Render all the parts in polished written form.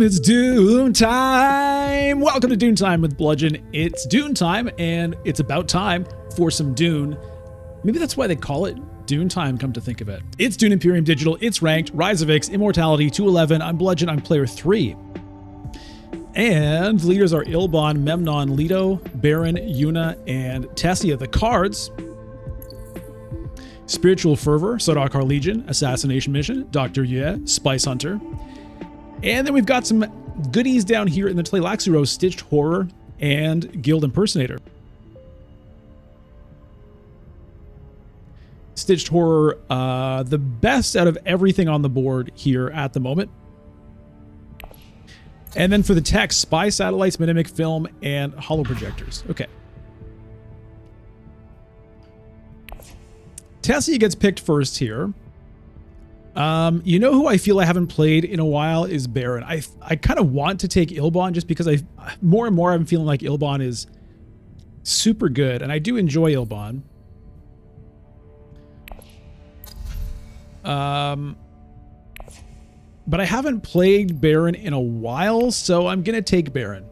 It's Dune time! Welcome to Dune Time with Bludgeon. It's Dune time, and it's about time for some Dune. Maybe that's why they call it Dune Time, come to think of it. It's Dune Imperium Digital, it's ranked, Rise of Ix, Immortality, 211. I'm Bludgeon, I'm player 3. And leaders are Ilbon, Memnon, Leto, Baron, Yuna, and Tessia. The cards: Spiritual Fervor, Sodakar Legion, Assassination Mission, Dr. Yue, Spice Hunter. And then we've got some goodies down here in the Tleilaxu, Stitched Horror and Guild Impersonator. Stitched Horror, the best out of everything on the board here at the moment. And then for the text, Spy Satellites, Mimic Film, and Holo Projectors. Okay. Tessia gets picked first here. You know who I feel I haven't played in a while is Baron. I kind of want to take Ilbon just because more and more I'm feeling like Ilbon is super good, and I do enjoy Ilbon. But I haven't played Baron in a while, so I'm gonna take Baron.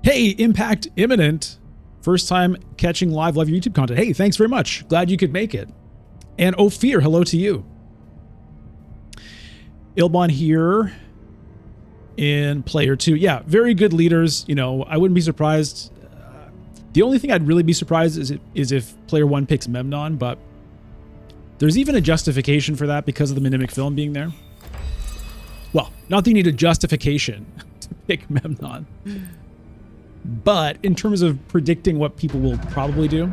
Hey, Impact Imminent. First time catching live YouTube content. Hey, thanks very much. Glad you could make it. And Ophir, hello to you. Ilbon here in player 2. Yeah, very good leaders. You know, I wouldn't be surprised. The only thing I'd really be surprised is if player 1 picks Memnon, but there's even a justification for that because of the Mimic Film being there. Well, not that you need a justification to pick Memnon. But in terms of predicting what people will probably do.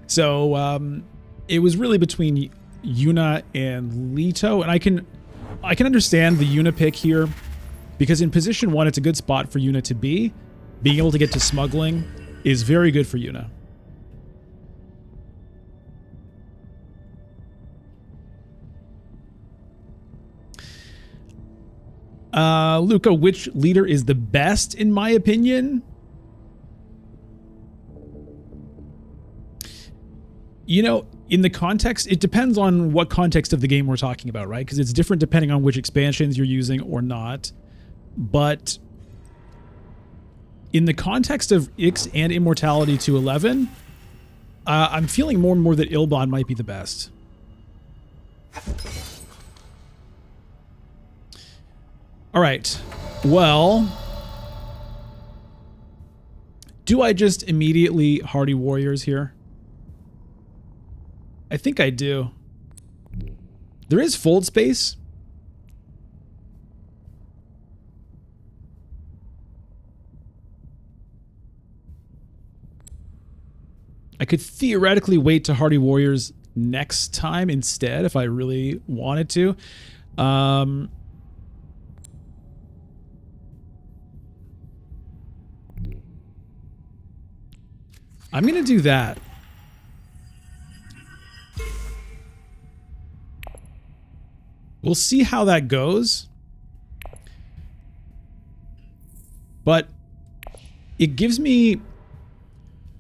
So it was really between Yuna and Leto. And I can understand the Yuna pick here, because in position 1, it's a good spot for Yuna to be. Being able to get to smuggling is very good for Yuna. Luca, which leader is the best in my opinion? You know, in the context, it depends on what context of the game we're talking about, right? Because it's different depending on which expansions you're using or not. But in the context of Ix and Immortality 211, I'm feeling more and more that Ilbon might be the best. All right, well, do I just immediately Hardy Warriors here? I think I do. There is fold space. I could theoretically wait to Hardy Warriors next time instead if I really wanted to. I'm going to do that. We'll see how that goes. But it gives me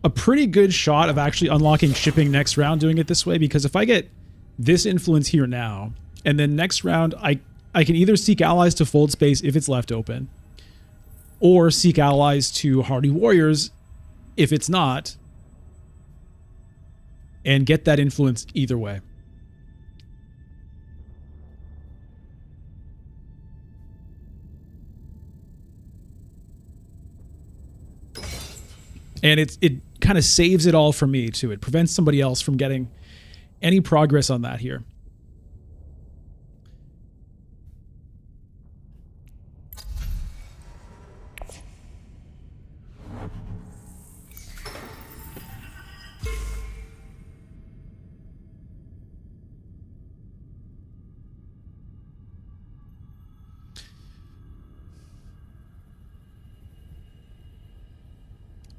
a pretty good shot of actually unlocking shipping next round doing it this way, because if I get this influence here now, and then next round I can either seek allies to fold space if it's left open, or seek allies to Hardy Warriors if it's not, and get that influence either way. And it kind of saves it all for me too. It prevents somebody else from getting any progress on that here.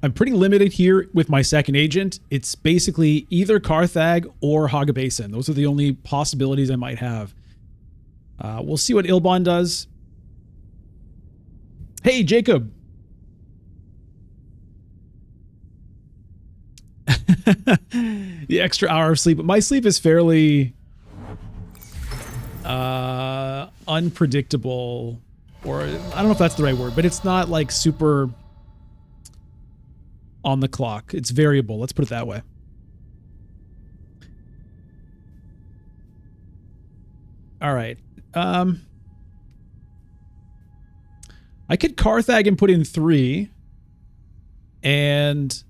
I'm pretty limited here with my second agent. It's basically either Carthag or Hagabasin. Those are the only possibilities I might have. We'll see what Ilbon does. Hey, Jacob. The extra hour of sleep. My sleep is fairly unpredictable, or I don't know if that's the right word, but it's not like super on the clock. It's variable. Let's put it that way. All right. I could Carthag and put in 3. And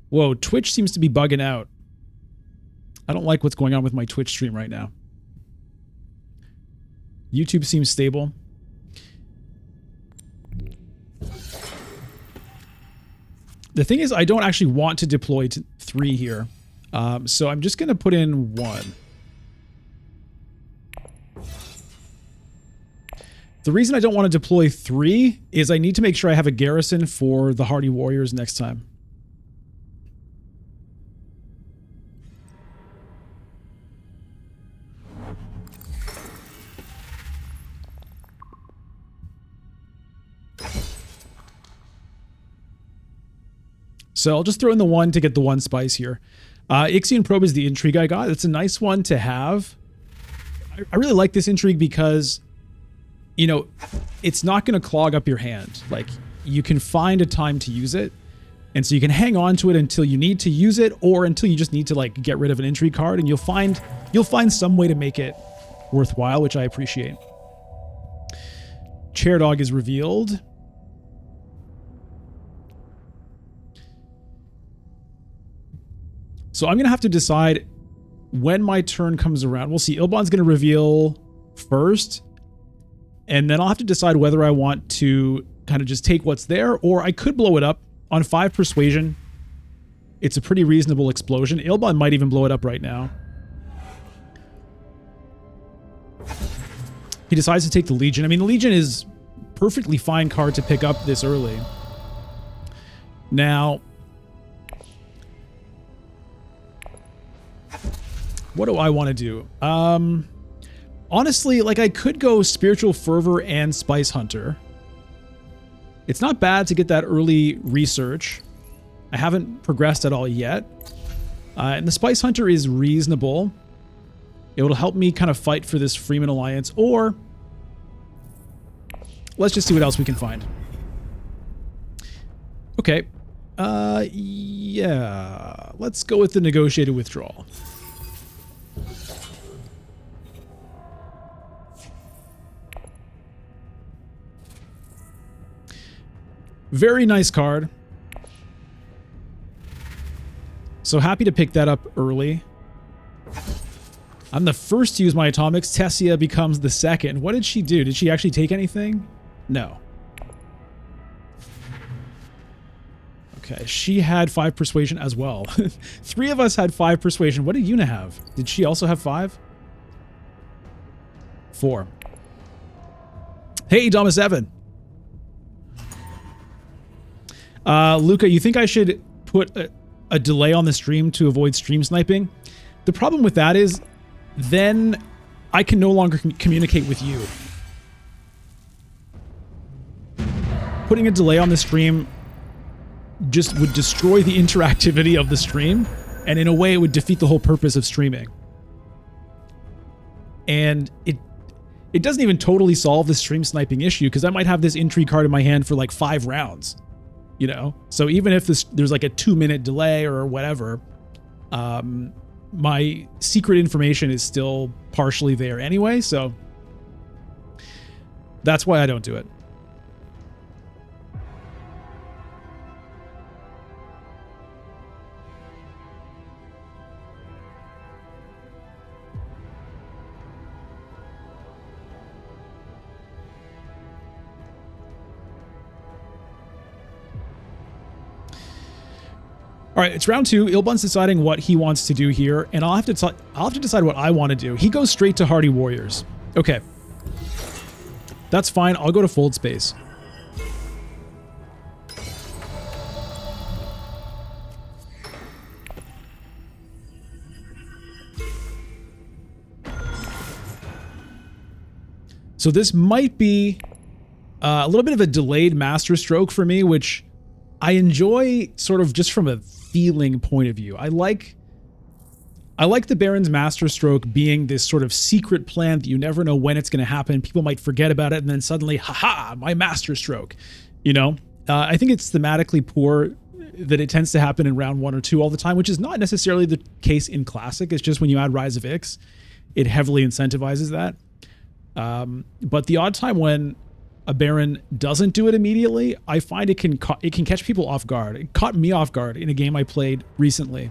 whoa, Twitch seems to be bugging out. I don't like what's going on with my Twitch stream right now. YouTube seems stable. The thing is, I don't actually want to deploy to 3 here. So I'm just going to put in 1. The reason I don't want to deploy 3 is I need to make sure I have a garrison for the Hardy Warriors next time. So I'll just throw in the 1 to get the 1 spice here. Ixian Probe is the intrigue I got. It's a nice one to have. I really like this intrigue because, you know, it's not going to clog up your hand. Like, you can find a time to use it. And so you can hang on to it until you need to use it, or until you just need to, like, get rid of an intrigue card, and you'll find some way to make it worthwhile, which I appreciate. Chair Dog is revealed. So I'm going to have to decide when my turn comes around. We'll see. Ilbon's going to reveal first. And then I'll have to decide whether I want to kind of just take what's there, or I could blow it up on 5 persuasion. It's a pretty reasonable explosion. Ilbon might even blow it up right now. He decides to take the Legion. I mean, the Legion is perfectly fine card to pick up this early. Now, what do I want to do? Honestly, like, I could go Spiritual Fervor and Spice Hunter. It's not bad to get that early research. I haven't progressed at all yet. And the Spice Hunter is reasonable. It will help me kind of fight for this Freeman Alliance, or let's just see what else we can find. Okay. Yeah. Let's go with the Negotiated Withdrawal. Very nice card. So happy to pick that up early. I'm the first to use my atomics. Tessia becomes the second. What did she do? Did she actually take anything? No. Okay, she had 5 persuasion as well. 3 of us had 5 persuasion. What did Yuna have? Did she also have 5? 4. Hey, Thomas Evan. Luca, you think I should put a delay on the stream to avoid stream sniping? The problem with that is then I can no longer communicate with you. Putting a delay on the stream just would destroy the interactivity of the stream, and in a way it would defeat the whole purpose of streaming. And it doesn't even totally solve the stream sniping issue, because I might have this intrigue card in my hand for like 5 rounds. You know, so even if there's like a 2-minute delay or whatever, my secret information is still partially there anyway. So that's why I don't do it. All right, it's round 2. Ilbon's deciding what he wants to do here, and I'll have to decide what I want to do. He goes straight to Hardy Warriors. Okay. That's fine. I'll go to Fold Space. So this might be a little bit of a delayed master stroke for me, which I enjoy sort of just from a feeling point of view. I like I like the Baron's Masterstroke being this sort of secret plan that you never know when it's going to happen. People might forget about it, and then suddenly, haha, my Masterstroke. You know, I think it's thematically poor that it tends to happen in round 1 or 2 all the time, which is not necessarily the case in Classic. It's just when you add Rise of Ix, it heavily incentivizes that. But the odd time when a Baron doesn't do it immediately, I find it can catch people off guard. It caught me off guard in a game I played recently.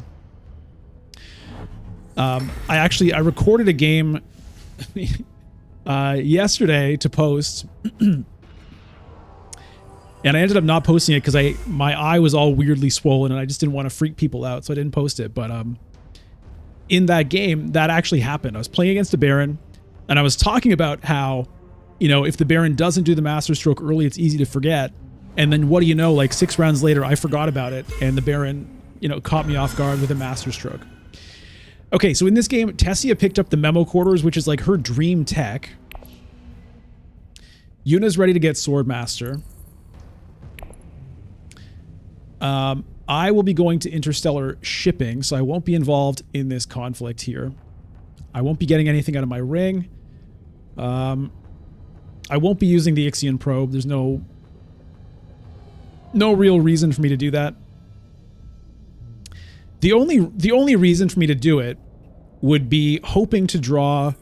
I recorded a game yesterday to post, and I ended up not posting it because my eye was all weirdly swollen and I just didn't want to freak people out, so I didn't post it. But in that game, that actually happened. I was playing against a Baron, and I was talking about how, you know, if the Baron doesn't do the Masterstroke early, it's easy to forget. And then what do you know, like 6 rounds later, I forgot about it, and the Baron, you know, caught me off guard with a Masterstroke. Okay, so in this game, Tessia picked up the Memo Quarters, which is like her dream tech. Yuna's ready to get Swordmaster. I will be going to Interstellar shipping, so I won't be involved in this conflict here. I won't be getting anything out of my ring. I won't be using the Ixian probe. There's no real reason for me to do that. The only reason for me to do it would be hoping to draw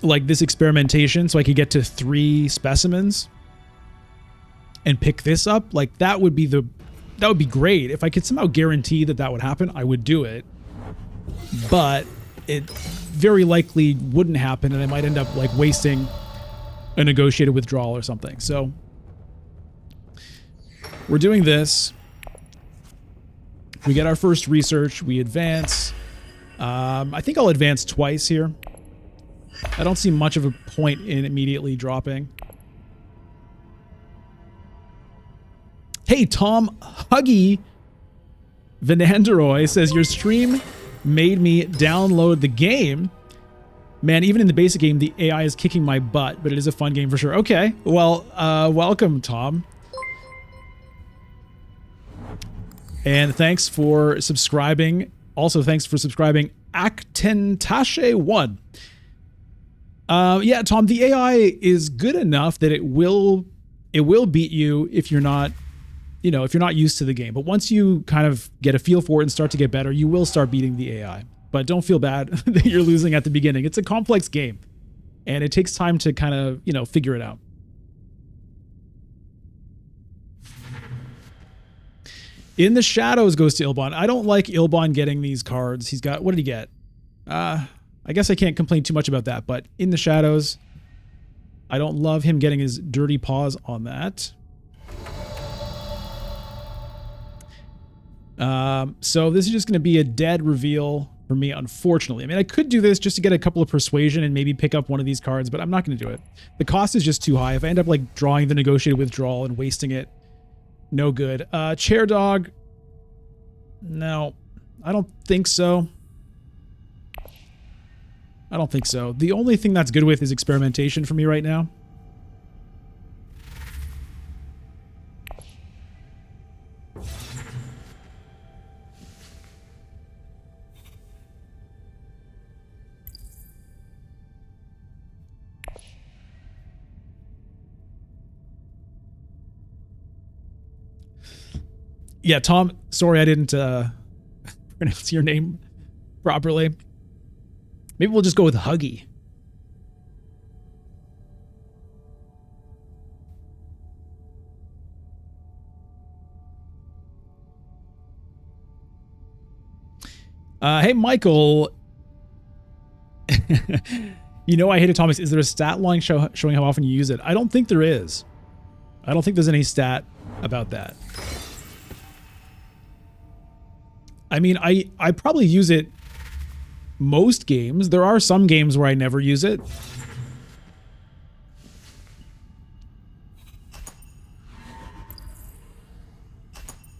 like this experimentation so I could get to 3 specimens and pick this up. Like that would be great. If I could somehow guarantee that would happen, I would do it. But it very likely wouldn't happen, and I might end up like wasting a negotiated withdrawal or something. So we're doing this. We get our first research. We advance. I think I'll advance twice here. I don't see much of a point in immediately dropping. Hey, Tom Huggy Venanderoy says, your stream made me download the game. Man, even in the basic game, the AI is kicking my butt, but it is a fun game for sure. Okay, well, welcome, Tom. And thanks for subscribing. Also, thanks for subscribing, Actentashe1. Yeah, Tom, the AI is good enough that it will beat you if you're not, you know, if you're not used to the game. But once you kind of get a feel for it and start to get better, you will start beating the AI. But don't feel bad that you're losing at the beginning. It's a complex game, and it takes time to kind of, you know, figure it out. In the Shadows goes to Ilbon. I don't like Ilbon getting these cards. He's got, what did he get? I guess I can't complain too much about that, but In the Shadows, I don't love him getting his dirty paws on that. So this is just going to be a dead reveal for me, unfortunately. I mean, I could do this just to get a couple of persuasion and maybe pick up one of these cards, but I'm not going to do it. The cost is just too high. If I end up like drawing the negotiated withdrawal and wasting it, no good. Chair Dog. No, I don't think so. I don't think so. The only thing that's good with is experimentation for me right now. Yeah, Tom, sorry I didn't pronounce your name properly. Maybe we'll just go with Huggy. Hey, Michael. You know I hate it, Thomas. Is there a stat line showing how often you use it? I don't think there is. I don't think there's any stat about that. I mean, I probably use it most games. There are some games where I never use it.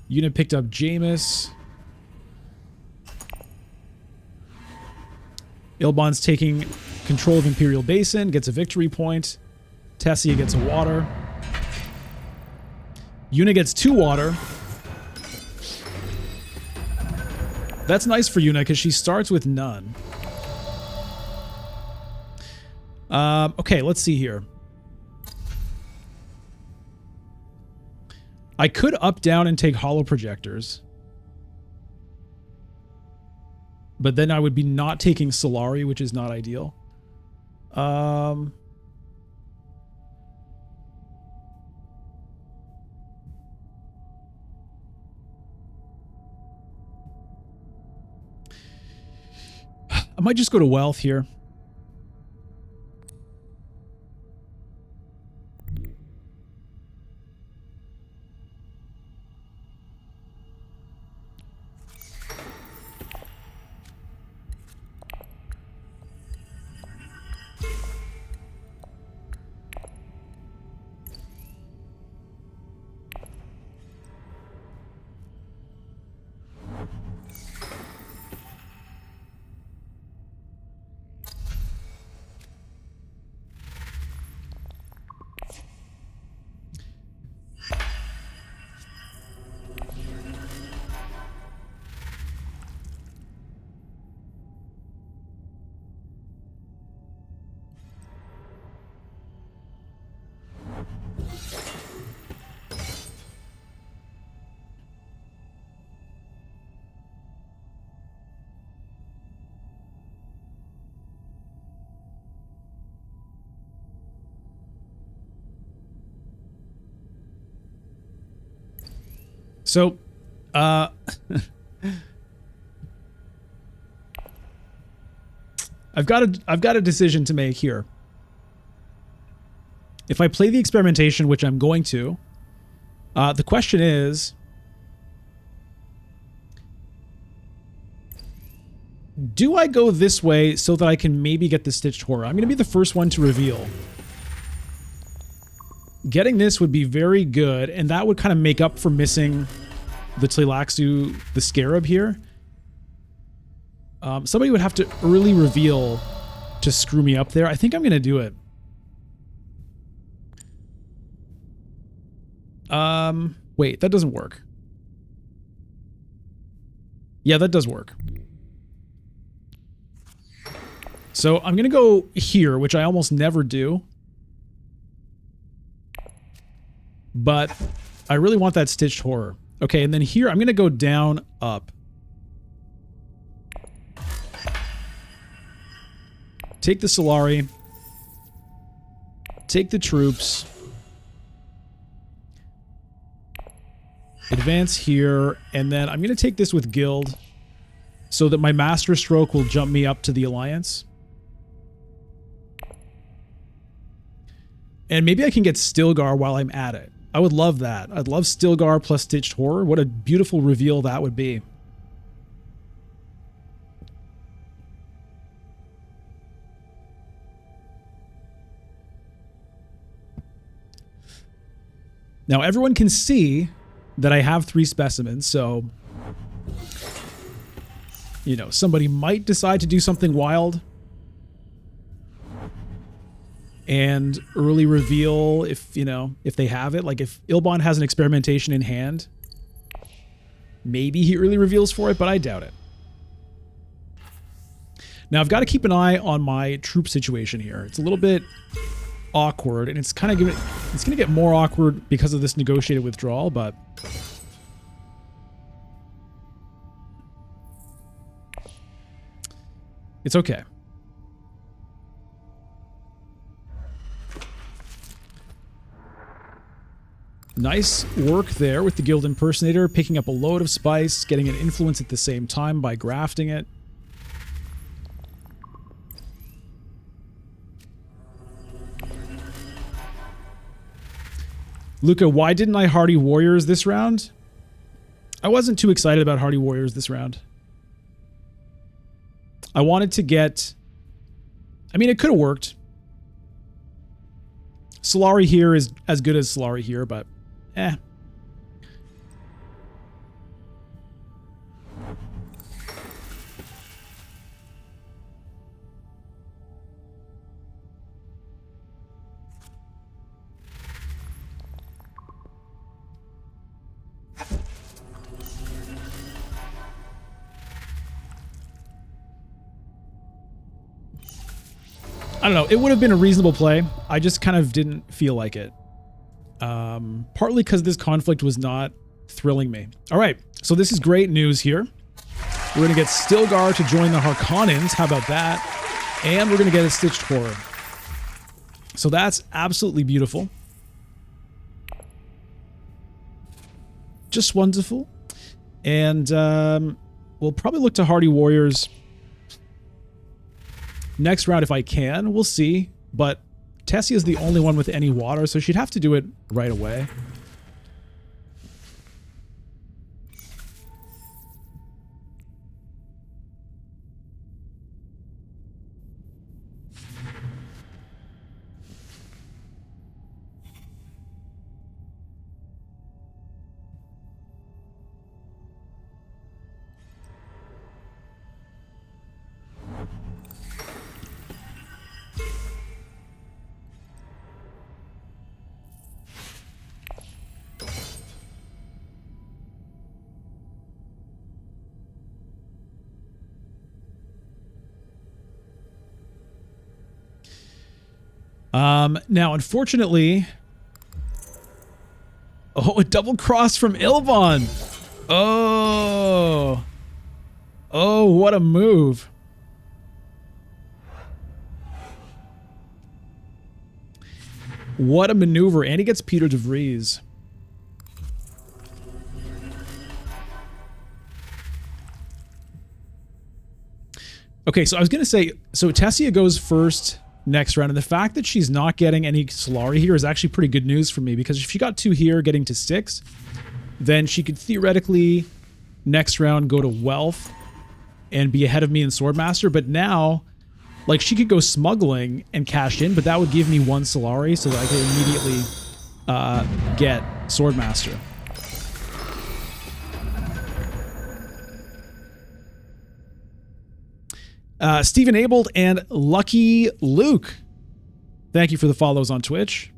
Unit picked up Jameis. Ilbon's taking control of Imperial Basin, gets a victory point. Tessia gets a water. Yuna gets 2 water. That's nice for Yuna because she starts with none. Okay, let's see here. I could up down and take hollow projectors. But then I would be not taking Solari, which is not ideal. I might just go to wealth here. So, I've got a decision to make here. If I play the experimentation, which I'm going to, the question is, do I go this way so that I can maybe get the Stitched Horror? I'm going to be the first one to reveal. Getting this would be very good, and that would kind of make up for missing the Tleilaxu, the Scarab here. Somebody would have to early reveal to screw me up there. I think I'm going to do it. Wait, that doesn't work. Yeah, that does work. So I'm going to go here, which I almost never do. But I really want that Stitched Horror. Okay, and then here I'm going to go down, up. Take the Solari. Take the troops. Advance here, and then I'm going to take this with Guild so that my Master Stroke will jump me up to the Alliance. And maybe I can get Stilgar while I'm at it. I would love that. I'd love Stilgar plus Stitched Horror. What a beautiful reveal that would be. Now everyone can see that I have 3 specimens, so you know, somebody might decide to do something wild and early reveal if, you know, if they have it. Like if Ilbon has an experimentation in hand, maybe he early reveals for it, but I doubt it. Now I've got to keep an eye on my troop situation here. It's a little bit awkward, and it's kind of it's going to get more awkward because of this negotiated withdrawal, but it's okay. Nice work there with the Guild Impersonator, picking up a load of spice, getting an influence at the same time by grafting it. Luca, why didn't I Hardy Warriors this round? I wasn't too excited about Hardy Warriors this round. I wanted to get... I mean, it could have worked. Solari here is as good as Solari here, but... eh. I don't know. It would have been a reasonable play. I just kind of didn't feel like it. Partly because this conflict was not thrilling me. All right, so this is great news here. We're going to get Stilgar to join the Harkonnens. How about that? And we're going to get a Stitched Horror. So that's absolutely beautiful. Just wonderful. And we'll probably look to Hardy Warriors next round if I can. We'll see. But Tessia is the only one with any water, so she'd have to do it right away. Now, unfortunately... Oh, a double cross from Ilbon! Oh! Oh, what a move. What a maneuver. And he gets Peter de Vries. Okay, so I was going to say, so Tessia goes first next round, and the fact that she's not getting any Solari here is actually pretty good news for me, because if she got 2 here getting to 6, then she could theoretically next round go to Wealth and be ahead of me in Swordmaster, but now, like, she could go smuggling and cash in, but that would give me 1 Solari so that I could immediately get Swordmaster. Stephen Abled and Lucky Luke, thank you for the follows on Twitch.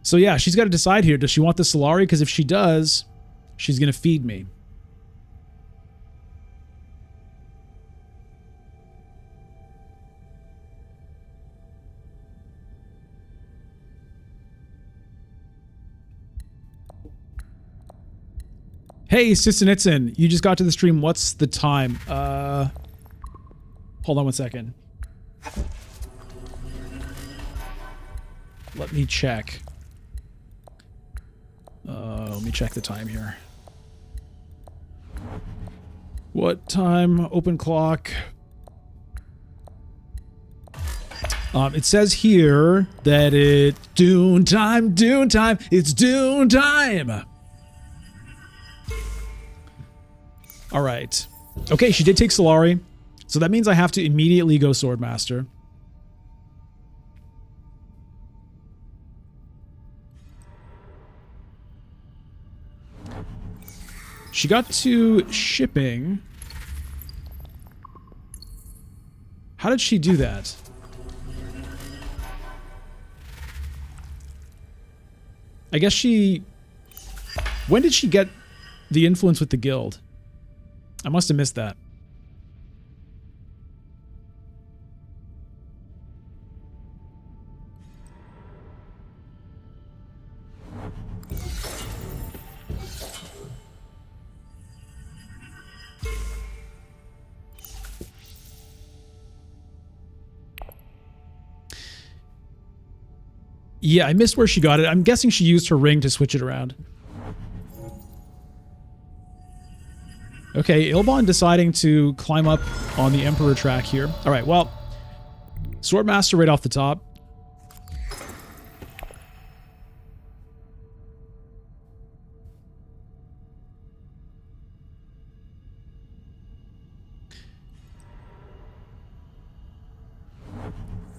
So yeah, she's got to decide here. Does she want the Solari? Because if she does, she's going to feed me. Hey, Sistenitsin, you just got to the stream. What's the time? Hold on 1 second. Let me check. Let me check the time here. What time? Open clock. It says here that it's Dune time, Dune time, it's Dune time! Alright. Okay, she did take Solari, so that means I have to immediately go Swordmaster. She got to shipping. How did she do that? I guess she... When did she get the influence with the guild? I must have missed that. Yeah, I missed where she got it. I'm guessing she used her ring to switch it around. Okay, Ilbon deciding to climb up on the Emperor track here. All right, well, Swordmaster right off the top.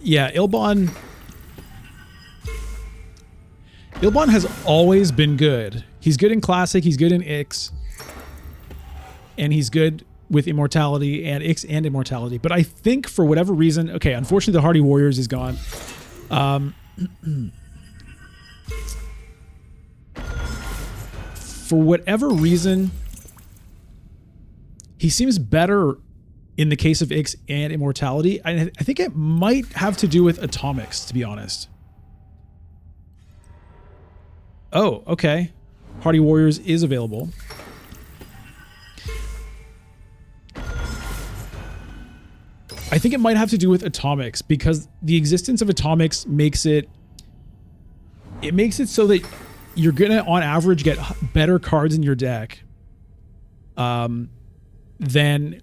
Yeah, Ilbon... Ilbon has always been good. He's good in Classic, he's good in Ix, and he's good with Immortality and Ix and Immortality. But I think for whatever reason, okay, unfortunately the Hardy Warriors is gone. For whatever reason, he seems better in the case of Ix and Immortality. I think it might have to do with atomics, to be honest. Oh, okay. Hardy Warriors is available. I think it might have to do with atomics, because the existence of atomics makes it so that you're gonna, on average, get better cards in your deck than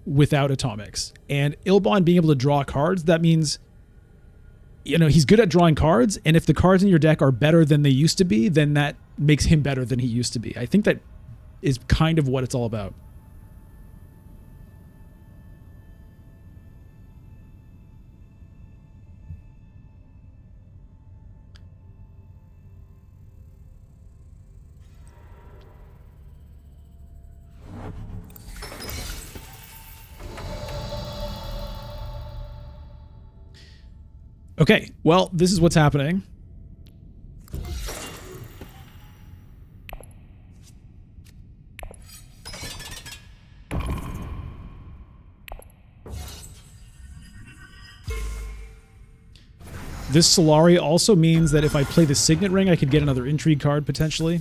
without atomics. And Ilbon being able to draw cards, that means, you know, he's good at drawing cards, and if the cards in your deck are better than they used to be, then that makes him better than he used to be. I think that is kind of what it's all about. Okay, well, this is what's happening. This Solari also means that if I play the Signet Ring, I could get another Intrigue card, potentially.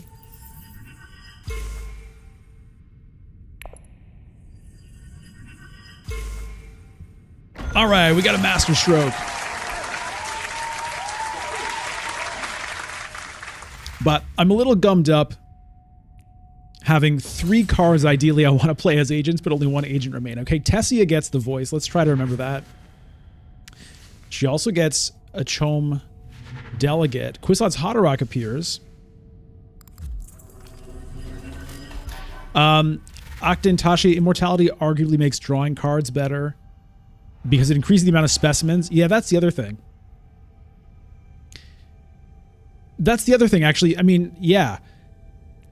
All right, we got a Master Stroke. But I'm a little gummed up having 3 cards ideally I want to play as agents, but only 1 agent remain. Okay, Tessia gets the voice. Let's try to remember that. She also gets a Chom Delegate. Kwisatz Haderach appears. Akden Tashi Immortality arguably makes drawing cards better because it increases the amount of specimens. Yeah, that's the other thing. That's the other thing, actually. I mean, yeah.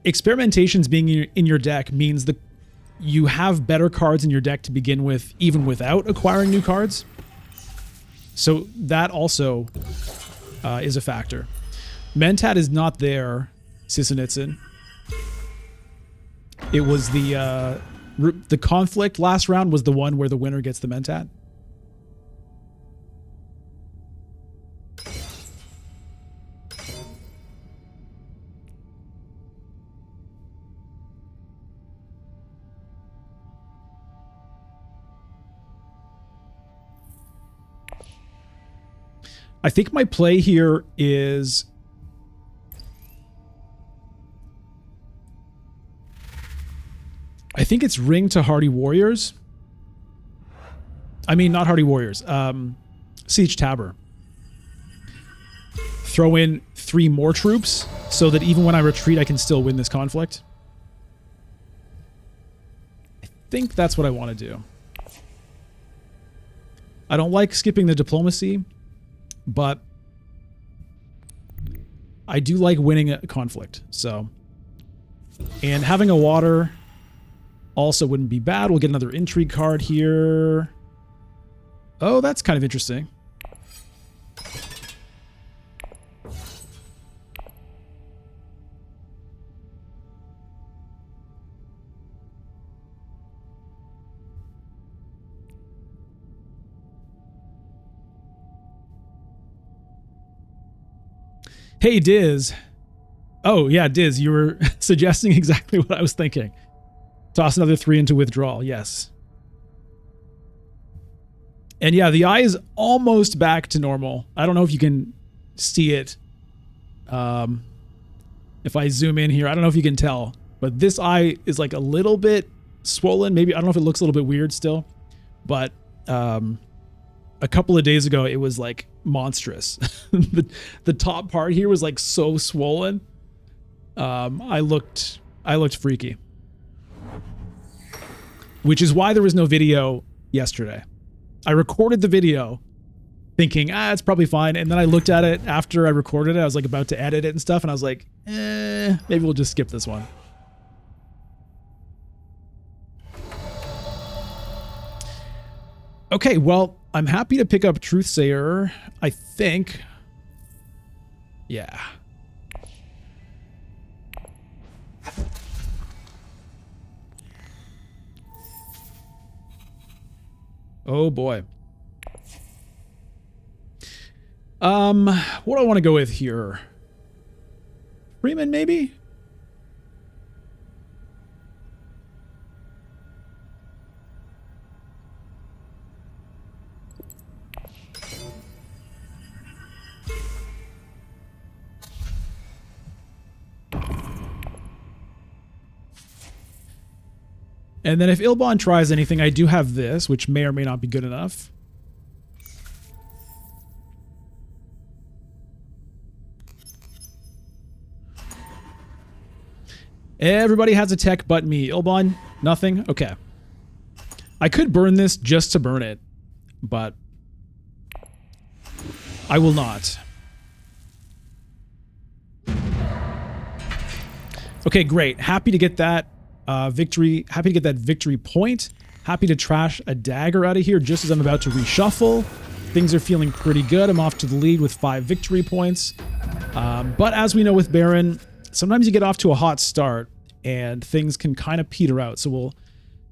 Experimentations being in your deck means that you have better cards in your deck to begin with, even without acquiring new cards. So that also is a factor. Mentat is not there, Sisonitsin. It was the conflict last round was the one where the winner gets the Mentat. I think my play here is I think it's Ring to Hardy Warriors. I mean, not Hardy Warriors. Siege Tabor. Throw in 3 more troops so that even when I retreat, I can still win this conflict. I think that's what I want to do. I don't like skipping the diplomacy, but I do like winning a conflict, so. And having a water also wouldn't be bad. We'll get another intrigue card here. Oh, that's kind of interesting. Hey, Diz. Oh, yeah, Diz, you were suggesting exactly what I was thinking. Toss another 3 into withdrawal, yes. And yeah, the eye is almost back to normal. I don't know if you can see it. If I zoom in here, I don't know if you can tell, but this eye is like a little bit swollen. Maybe, I don't know if it looks a little bit weird still, but a couple of days ago, it was like monstrous. the top part here was like so swollen. I looked freaky, which is why there was no video yesterday. I recorded the video thinking, it's probably fine. And then I looked at it after I recorded it. I was like about to edit it and stuff. And I was like, maybe we'll just skip this one. Okay, well, I'm happy to pick up Truthsayer, I think. Yeah. Oh boy. What do I want to go with here? Freeman, maybe? And then if Ilbon tries anything, I do have this, which may or may not be good enough. Everybody has a tech but me. Ilbon, nothing? Okay. I could burn this just to burn it, but I will not. Okay, great. Happy to get that victory. Happy to get that victory point. Happy to trash a dagger out of here just as I'm about to reshuffle. Things are feeling pretty good. I'm off to the lead with 5 victory points. But as we know with Baron, sometimes you get off to a hot start and things can kind of peter out. So we'll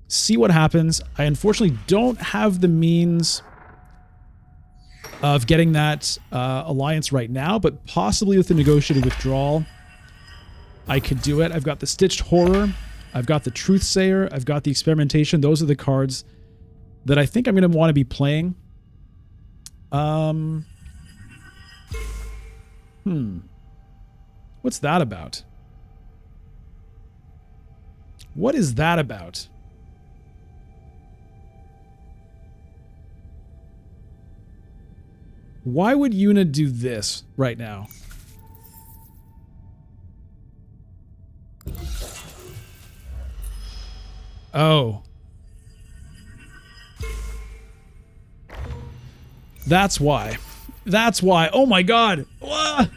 see what happens. I unfortunately don't have the means of getting that alliance right now, but possibly with the negotiated withdrawal, I could do it. I've got the Stitched Horror. I've got the Truthsayer. I've got the Experimentation. Those are the cards that I think I'm going to want to be playing. What's that about? What is that about? Why would Yuna do this right now? Oh. That's why. That's why. Oh my god. We're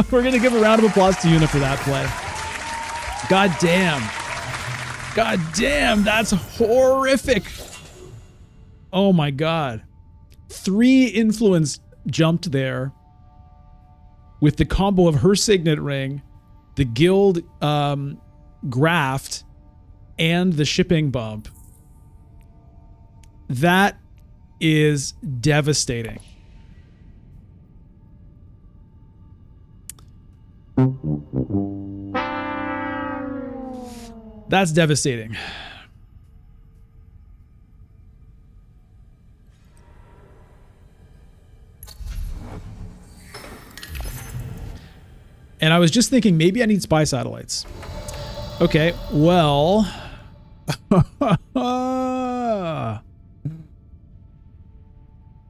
going to give a round of applause to Yuna for that play. God damn. God damn, that's horrific. Oh my god. 3 influence jumped there with the combo of her signet ring, the guild graft, and the shipping bump. That is devastating. That's devastating. And I was just thinking, maybe I need spy satellites. Okay, well...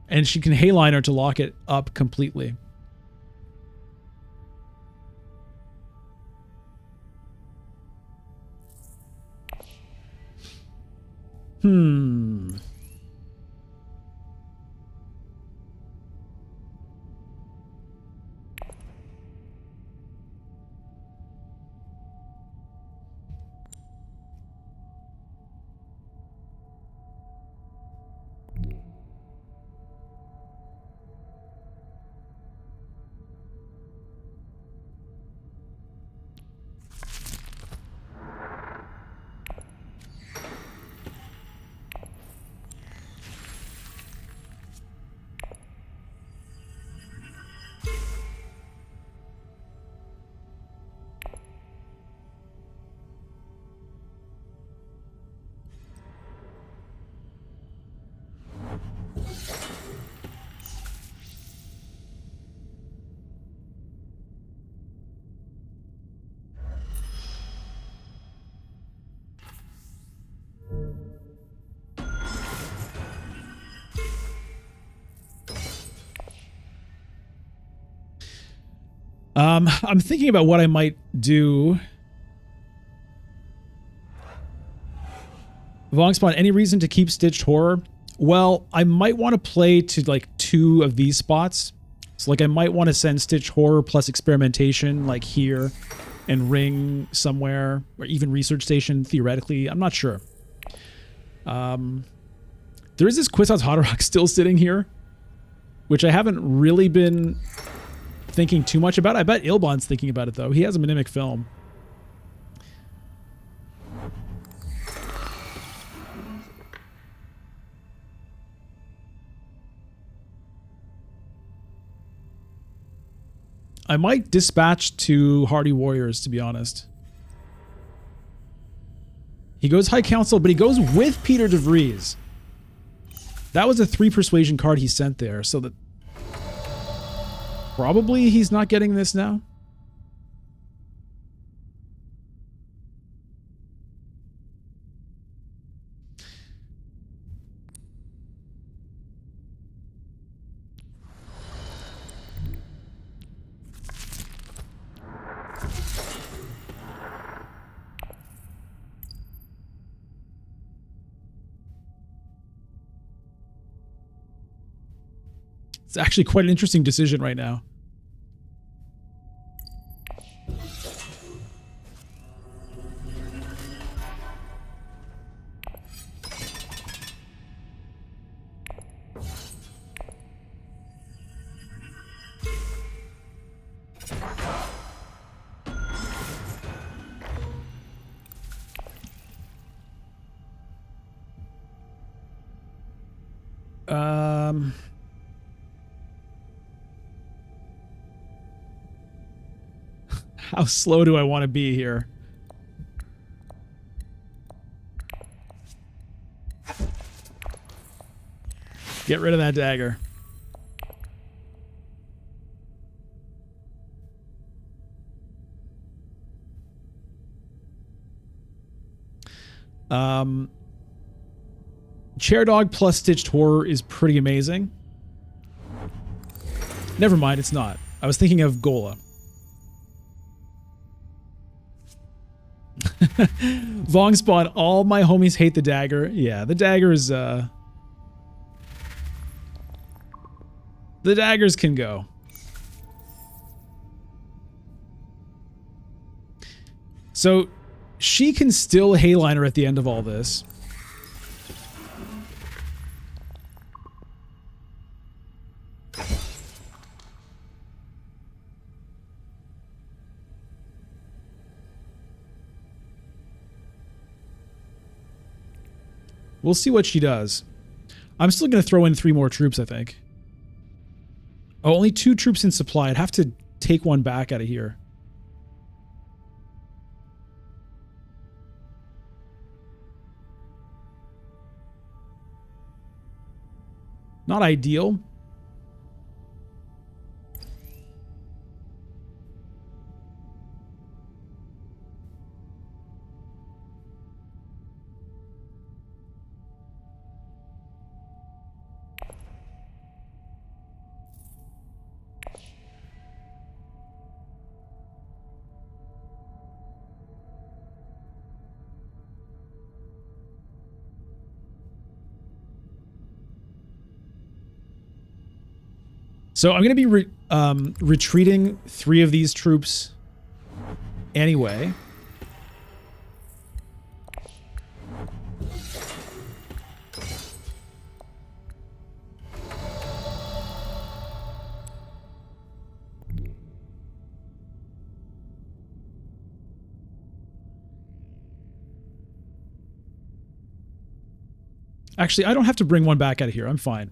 and she can Hayliner to lock it up completely. I'm thinking about what I might do. Vongspawn, any reason to keep Stitched Horror? Well, I might want to play to like 2 of these spots. So like I might want to send Stitch Horror plus Experimentation like here and Ring somewhere, or even Research Station theoretically. I'm not sure. There is this Quizzots Hot Rock still sitting here, which I haven't really been thinking too much about. I bet Ilbon's thinking about it though. He has a Mimic film. I might dispatch to Hardy Warriors, to be honest. He goes High Council, but he goes with Peter DeVries. That was a 3 persuasion card he sent there, so that probably he's not getting this now. It's actually quite an interesting decision right now. How slow do I want to be here? Get rid of that dagger. Chair Dog plus Stitched Horror is pretty amazing. Never mind, it's not. I was thinking of Gola. Vong Spawn, all my homies hate the dagger. Yeah, the daggers, the daggers can go. So, she can still Hayliner at the end of all this. We'll see what she does. I'm still going to throw in 3 more troops, I think. Oh, only 2 troops in supply. I'd have to take one back out of here. Not ideal. So I'm going to be retreating 3 of these troops anyway. Actually, I don't have to bring one back out of here. I'm fine.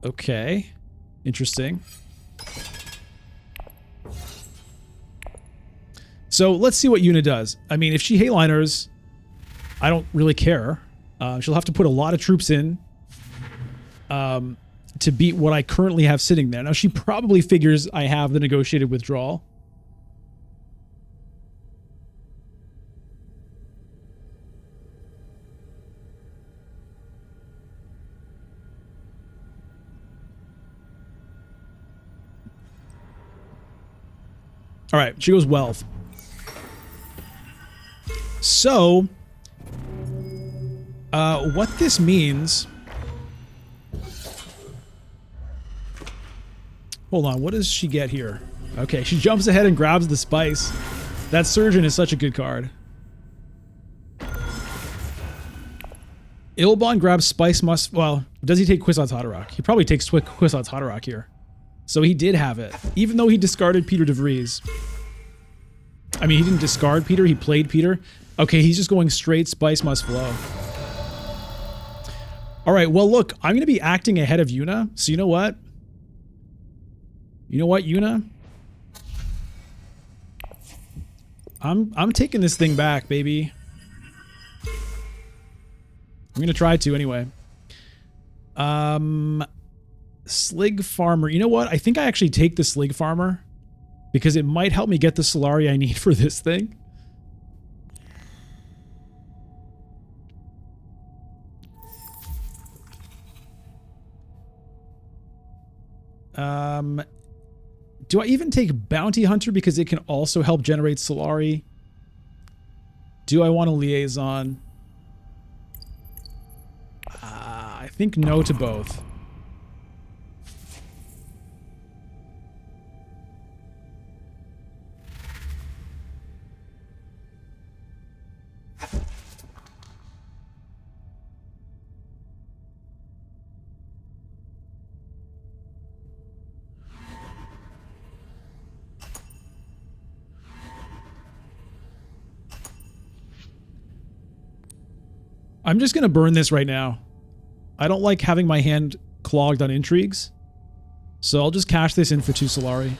Okay. Interesting. So let's see what Yuna does. I mean, if she Hayliners, I don't really care. She'll have to put a lot of troops in to beat what I currently have sitting there. Now, she probably figures I have the negotiated withdrawal. All right, she goes wealth. So, what this means... Hold on, what does she get here? Okay, she jumps ahead and grabs the spice. That Surgeon is such a good card. Ilbon grabs Spice Must... Well, does he take Kwisatz Haderach? He probably takes Kwisatz Haderach here. So he did have it, even though he discarded Peter de Vries. I mean, he didn't discard Peter, he played Peter. Okay, he's just going straight Spice Must Flow. All right, well, look, I'm going to be acting ahead of Yuna, so you know what? You know what, Yuna? I'm taking this thing back, baby. I'm going to try to anyway. Slig Farmer. You know what? I think I actually take the Slig Farmer because it might help me get the Solari I need for this thing. Do I even take Bounty Hunter because it can also help generate Solari? Do I want a Liaison? I think no to both. I'm just going to burn this right now. I don't like having my hand clogged on intrigues. So I'll just cash this in for 2 Solari.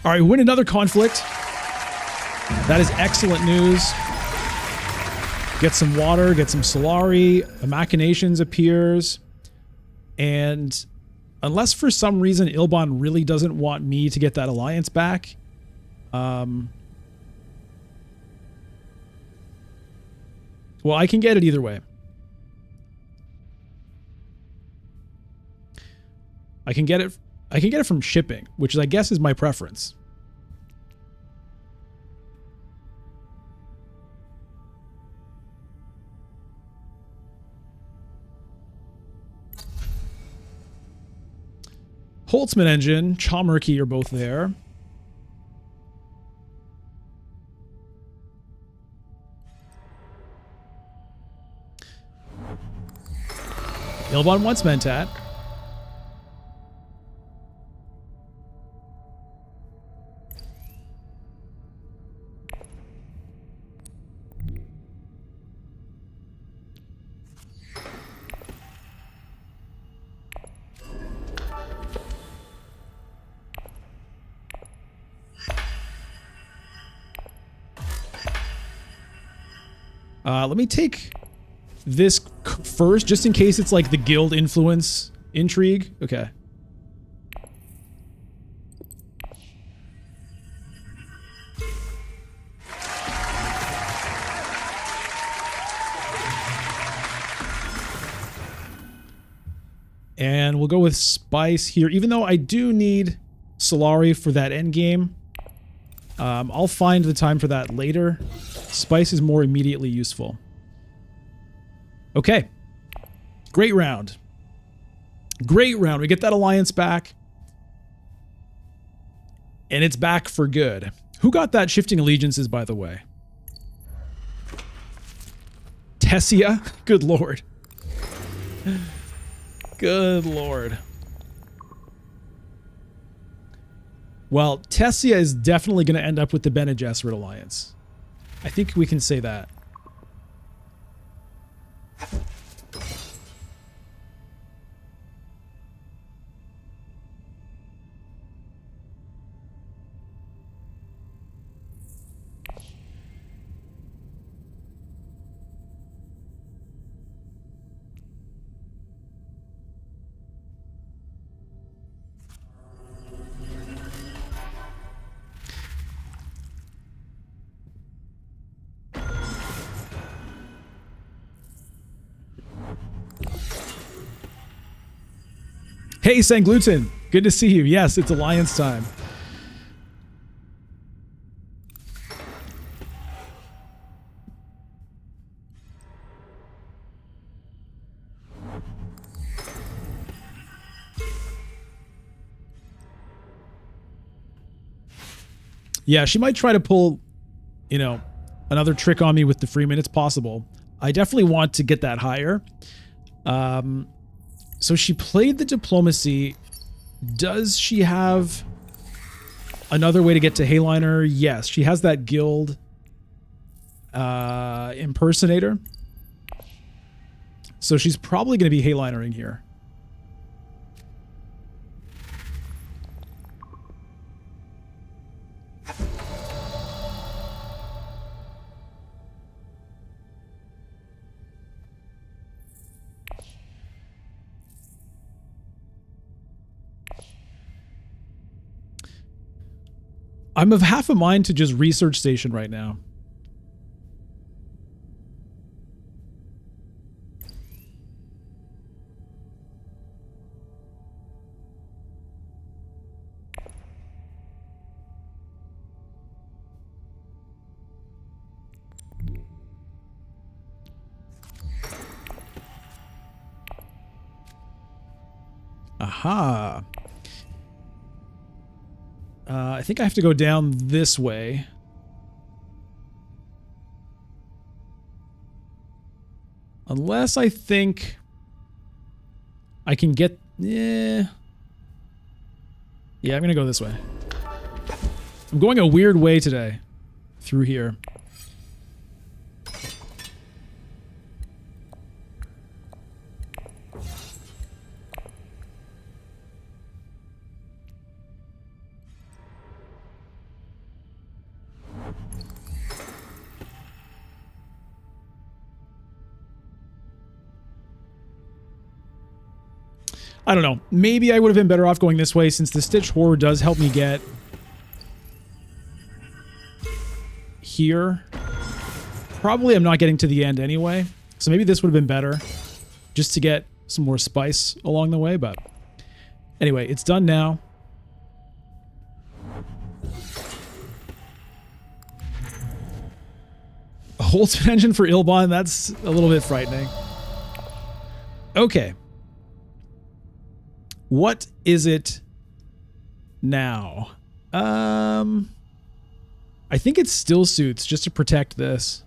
All right, win another conflict. That is excellent news. Get some water, get some Solari, the Machinations appears. And unless for some reason Ilbon really doesn't want me to get that alliance back, well, I can get it either way. I can get it from shipping, which I guess is my preference. Holtzman Engine, Chalmurky are both there. Ilbon wants Mentat. Let me take this first, just in case it's like the guild influence intrigue. Okay. And we'll go with Spice here, even though I do need Solari for that end game. I'll find the time for that later. Spice is more immediately useful. Okay. Great round. Great round. We get that alliance back. And it's back for good. Who got that Shifting Allegiances, by the way? Tessia? Good lord. Good lord. Well, Tessia is definitely going to end up with the Bene Gesserit alliance. I think we can say that. Hey, Sangluten. Good to see you. Yes, it's Alliance time. Yeah, she might try to pull, you know, another trick on me with the Freeman. It's possible. I definitely want to get that higher. So she played the diplomacy. Does she have another way to get to Hayliner? Yes, she has that guild impersonator. So she's probably going to be Haylinering here. I'm of half a mind to just research station right now. Aha. I think I have to go down this way. Unless I think I can get... Yeah, I'm going to go this way. I'm going a weird way today. Through here. I don't know. Maybe I would have been better off going this way since the Stitch Horror does help me get here. Probably I'm not getting to the end anyway. So maybe this would have been better just to get some more spice along the way. But anyway, it's done now. A Holtzman engine for Ilbon. That's a little bit frightening. Okay. What is it now? I think it's still suits just to protect this.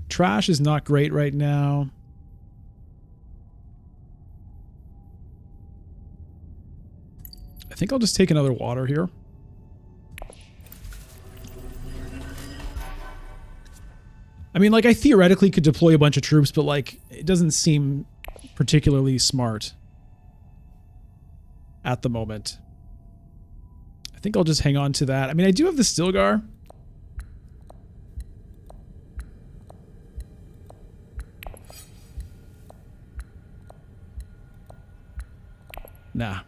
Trash is not great right now. I think I'll just take another water here. I mean, like, I theoretically could deploy a bunch of troops, but, like, it doesn't seem particularly smart at the moment. I think I'll just hang on to that. I mean, I do have the Stilgar. Nah.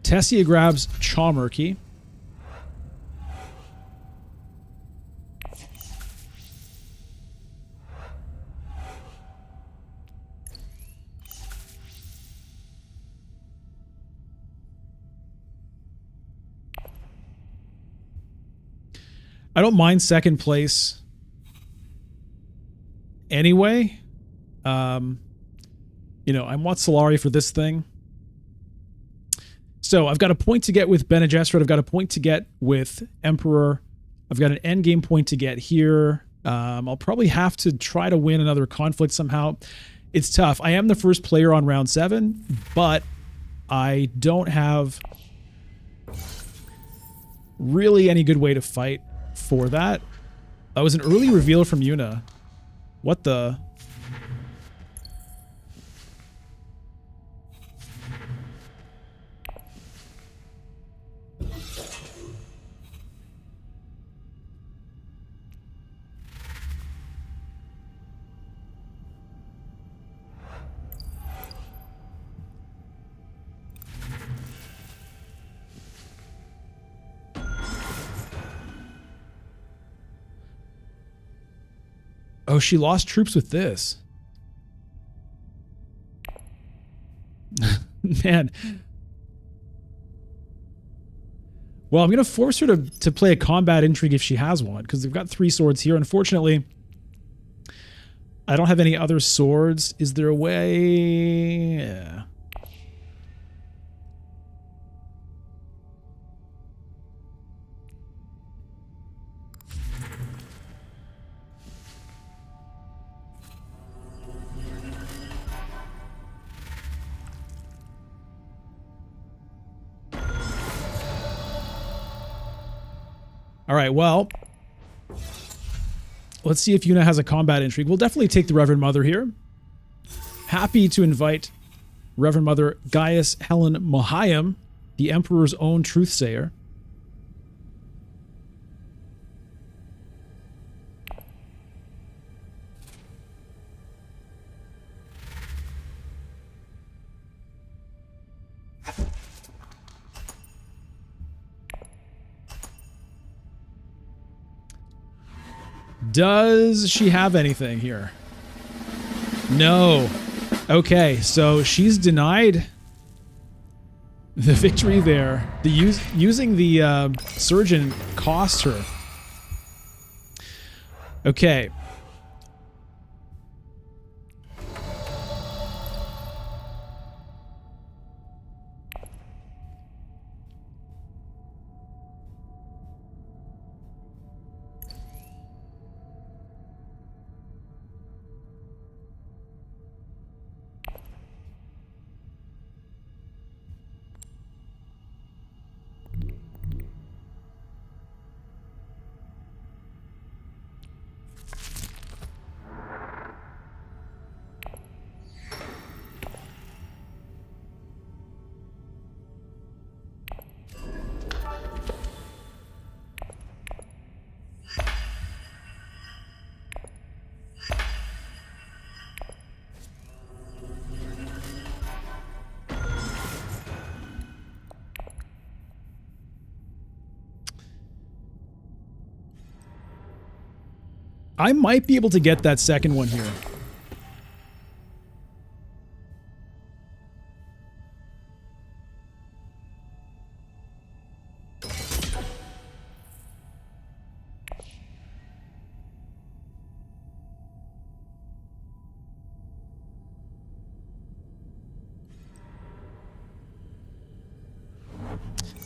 Tessia grabs Chaumerkey. I don't mind second place anyway. You know, I want Solari for this thing. So I've got a point to get with Bene Gesserit. I've got a point to get with Emperor. I've got an end game point to get here. I'll probably have to try to win another conflict somehow. It's tough. I am the first player on round 7, but I don't have really any good way to fight for that. That was an early reveal from Yuna. What the? Oh, she lost troops with this. Man. Well, I'm going to force her to play a combat intrigue if she has one, because they've got 3 swords here. Unfortunately, I don't have any other swords. Is there a way? Yeah. All right, well, let's see if Yuna has a combat intrigue. We'll definitely take the Reverend Mother here. Happy to invite Reverend Mother Gaius Helen Mohayim, the Emperor's own truthsayer. Does she have anything here? No. Okay, so she's denied the victory there. Using the surgeon cost her. Okay. I might be able to get that second one here.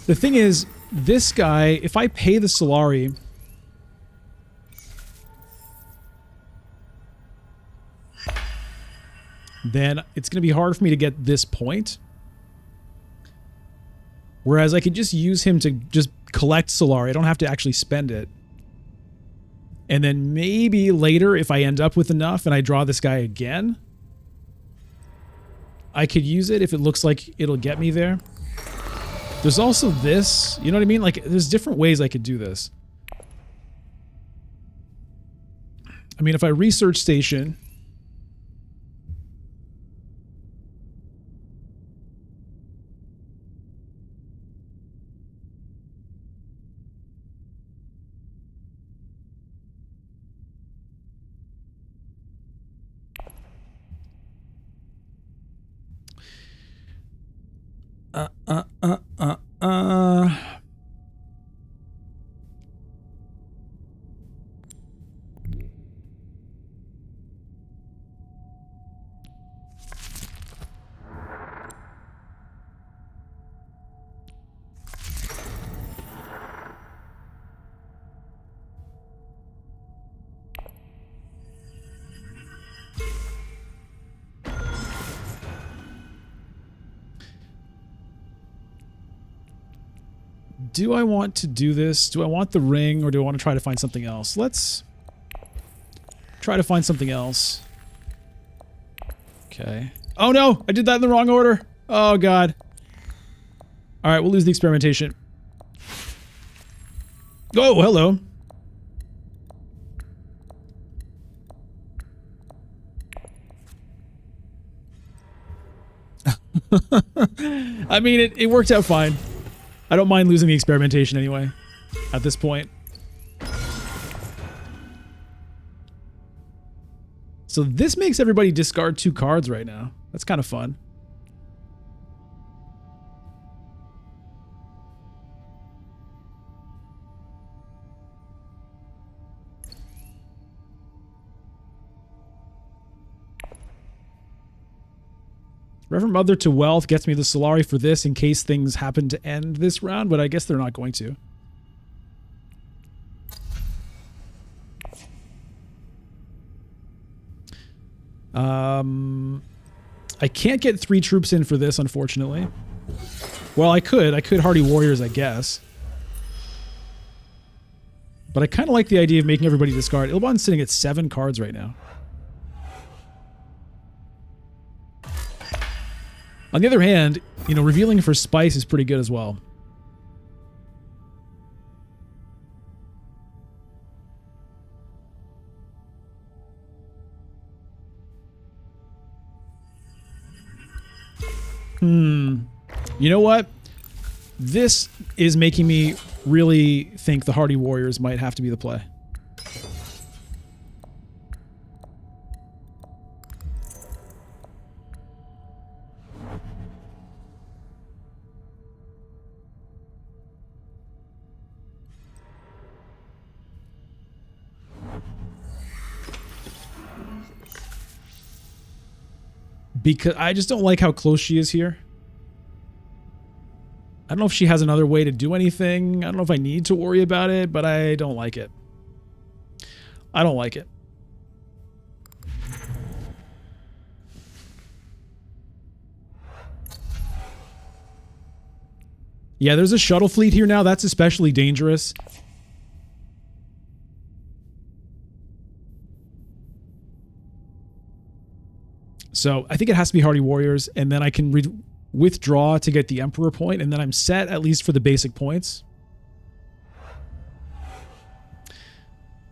The thing is, this guy, if I pay the Solari, then it's going to be hard for me to get this point. Whereas I could just use him to just collect Solari. I don't have to actually spend it. And then maybe later, if I end up with enough and I draw this guy again, I could use it if it looks like it'll get me there. There's also this, you know what I mean? Like, there's different ways I could do this. I mean, if I research station... Do I want to do this? Do I want the ring, or do I want to try to find something else? Let's try to find something else. Okay. Oh no! I did that in the wrong order! Oh god. Alright, we'll lose the experimentation. Oh, hello. I mean, it worked out fine. I don't mind losing the experimentation anyway, at this point. So this makes everybody discard 2 cards right now. That's kind of fun. Reverend Mother to Wealth gets me the Solari for this in case things happen to end this round, but I guess they're not going to. I can't get 3 troops in for this, unfortunately. Well, I could. I could Hardy Warriors, I guess. But I kind of like the idea of making everybody discard. Ilbon's sitting at 7 cards right now. On the other hand, you know, revealing for Spice is pretty good as well. You know what? This is making me really think the Hardy Warriors might have to be the play. Because I just don't like how close she is here. I don't know if she has another way to do anything. I don't know if I need to worry about it, but I don't like it. I don't like it. Yeah, there's a shuttle fleet here now. That's especially dangerous. So I think it has to be Hardy Warriors, and then I can withdraw to get the Emperor point, and then I'm set at least for the basic points.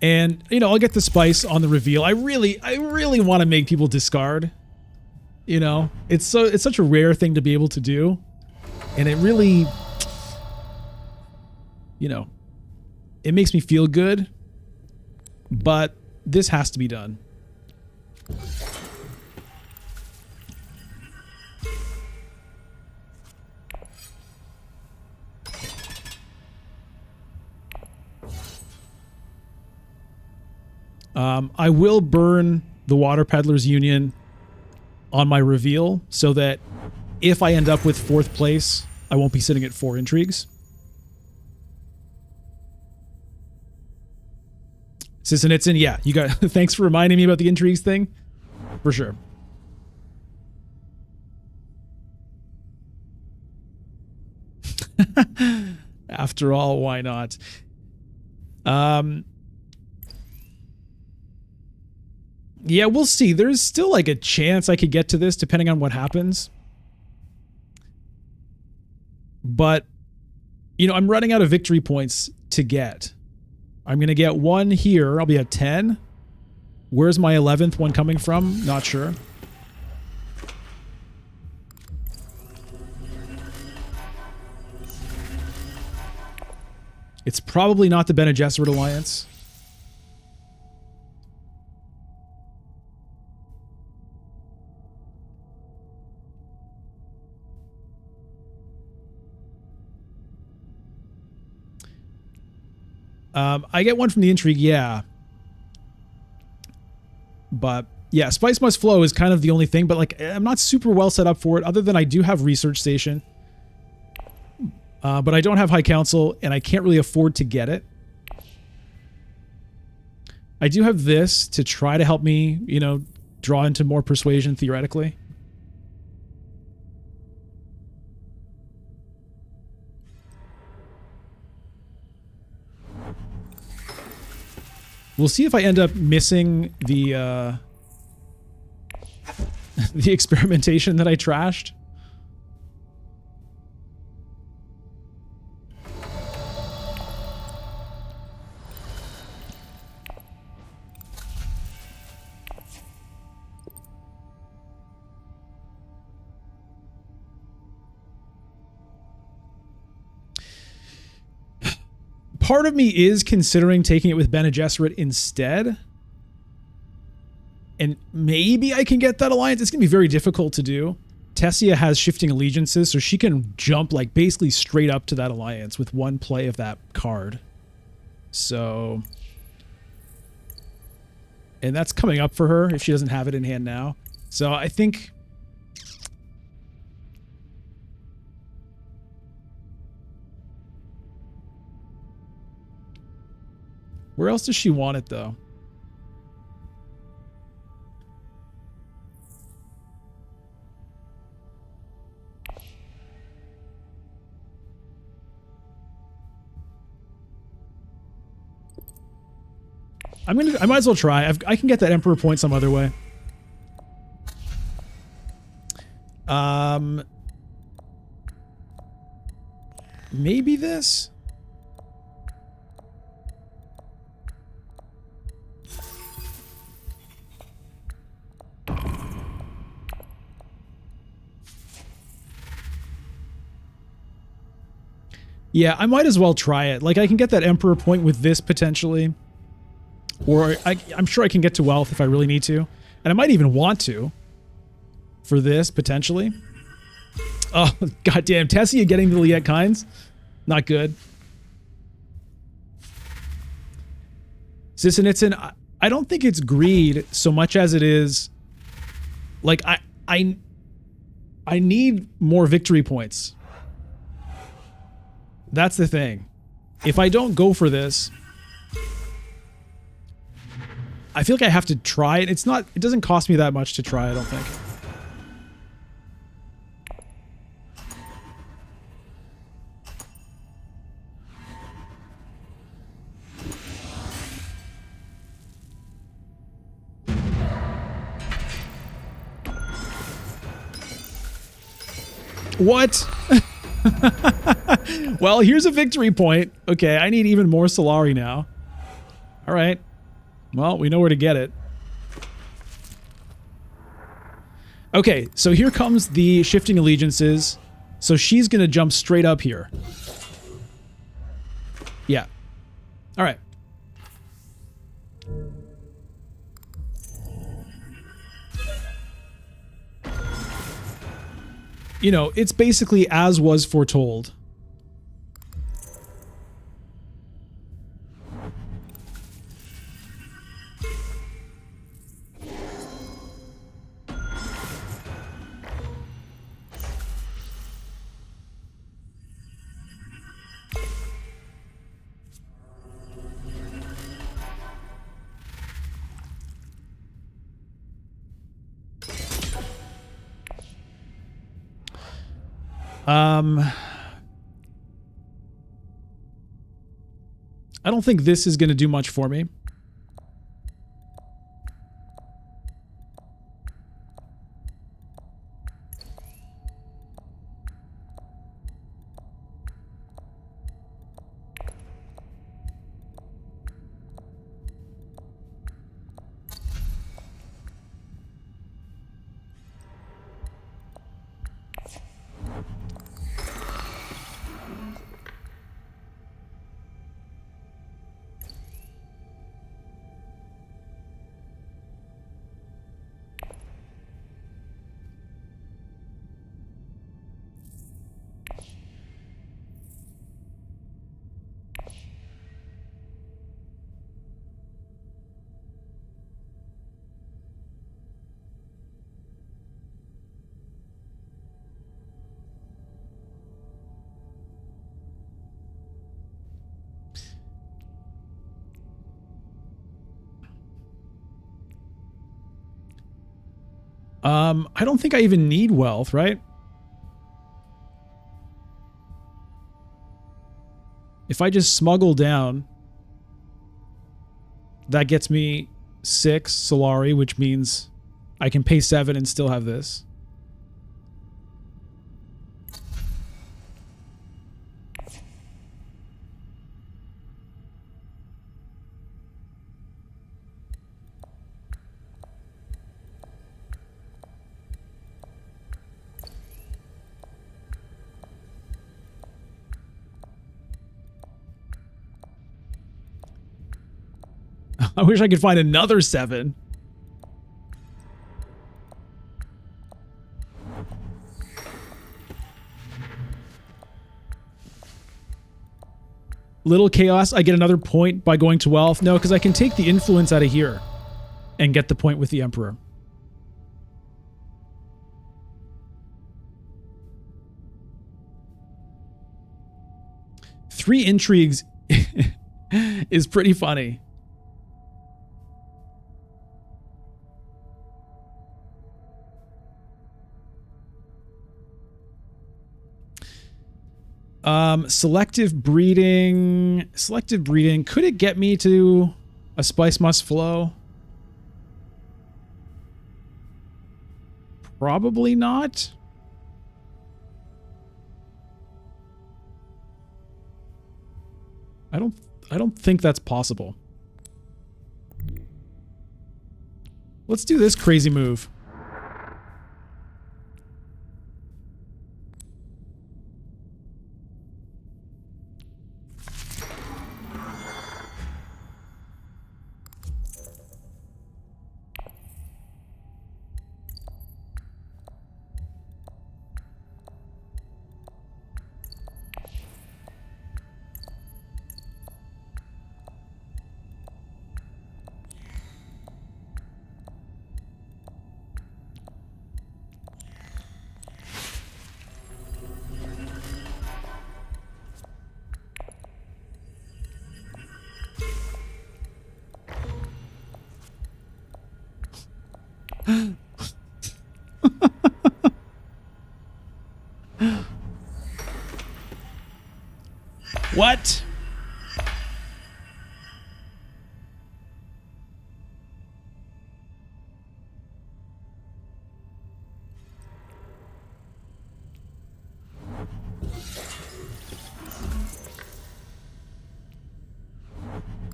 And, you know, I'll get the Spice on the reveal. I really want to make people discard. You know, it's such a rare thing to be able to do. And it really, you know, it makes me feel good. But this has to be done. I will burn the Water Peddlers Union on my reveal so that if I end up with 4th place, I won't be sitting at 4 intrigues. Sissinitsin, yeah, you got. Thanks for reminding me about the intrigues thing. For sure. After all, why not? Yeah, we'll see. There's still like a chance I could get to this depending on what happens. But, you know, I'm running out of victory points to get. I'm going to get 1 here. I'll be at 10. Where's my 11th one coming from? Not sure. It's probably not the Bene Gesserit Alliance. I get 1 from the intrigue, yeah. But, yeah, Spice Must Flow is kind of the only thing, but, like, I'm not super well set up for it, other than I do have Research Station. But I don't have High Council, and I can't really afford to get it. I do have this to try to help me, you know, draw into more persuasion, theoretically. We'll see if I end up missing the the experimentation that I trashed. Part of me is considering taking it with Bene Gesserit instead. And maybe I can get that alliance. It's going to be very difficult to do. Tessia has shifting allegiances, so she can jump like basically straight up to that alliance with one play of that card. So... and that's coming up for her if she doesn't have it in hand now. So I think... where else does she want it, though? I might as well try. I can get that Emperor point some other way. Maybe this? Yeah, I might as well try it. Like, I can get that Emperor point with this potentially. Or I'm sure I can get to wealth if I really need to. And I might even want to. For this, potentially. Oh, goddamn. Tessia getting the Liet Kynes? Not good. Sissinitsin, I don't think it's greed so much as it is... like, I need more victory points. That's the thing. If I don't go for this, I feel like I have to try it. It doesn't cost me that much to try, I don't think. What? Well, here's a victory point. Okay, I need even more Solari now. All right. Well, we know where to get it. Okay, so here comes the shifting allegiances. So she's going to jump straight up here. Yeah. All right. You know, it's basically as was foretold. I don't think this is going to do much for me. I don't think I even need wealth, right? If I just smuggle down... That gets me 6 Solari, which means I can pay 7 and still have this. I wish I could find another 7. Little chaos. I get another point by going 12. No, because I can take the influence out of here and get the point with the Emperor. Three intrigues is pretty funny. Selective breeding. Selective breeding. Could it get me to a spice must flow? Probably not. I don't think that's possible. Let's do this crazy move. What?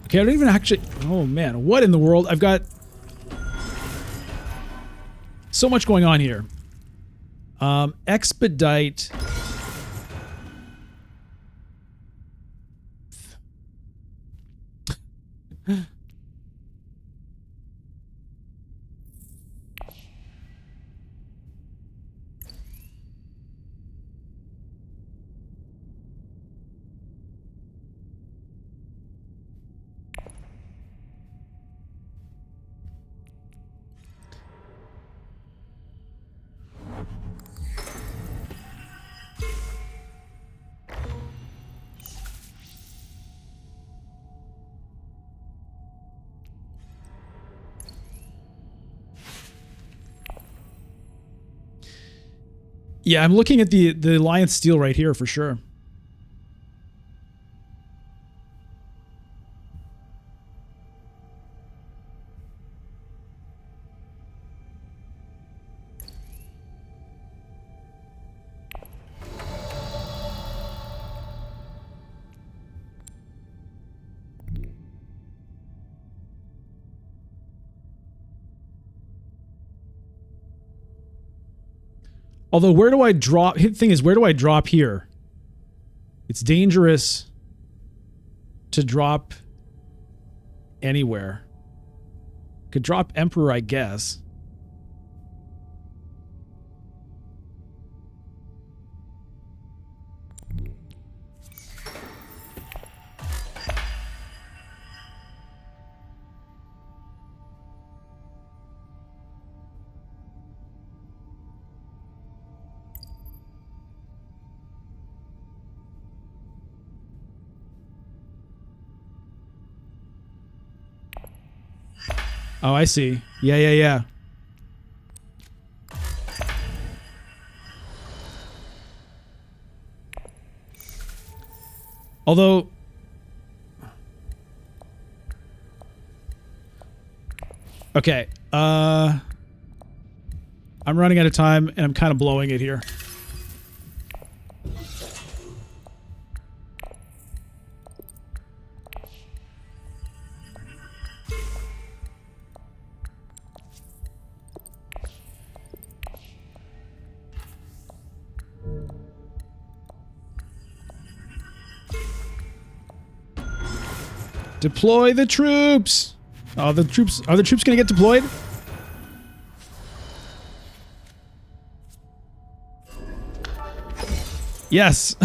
Okay, I don't even actually... Oh, man. What in the world? I've got so much going on here. Expedite... Yeah, I'm looking at the Alliance Steel right here for sure. Although, where do I drop? The thing is, where do I drop here? It's dangerous to drop anywhere. Could drop Emperor, I guess. Oh, I see. Yeah. Although... Okay. I'm running out of time, and I'm kind of blowing it here. Deploy the troops. Oh, the troops. Are the troops going to get deployed? Yes.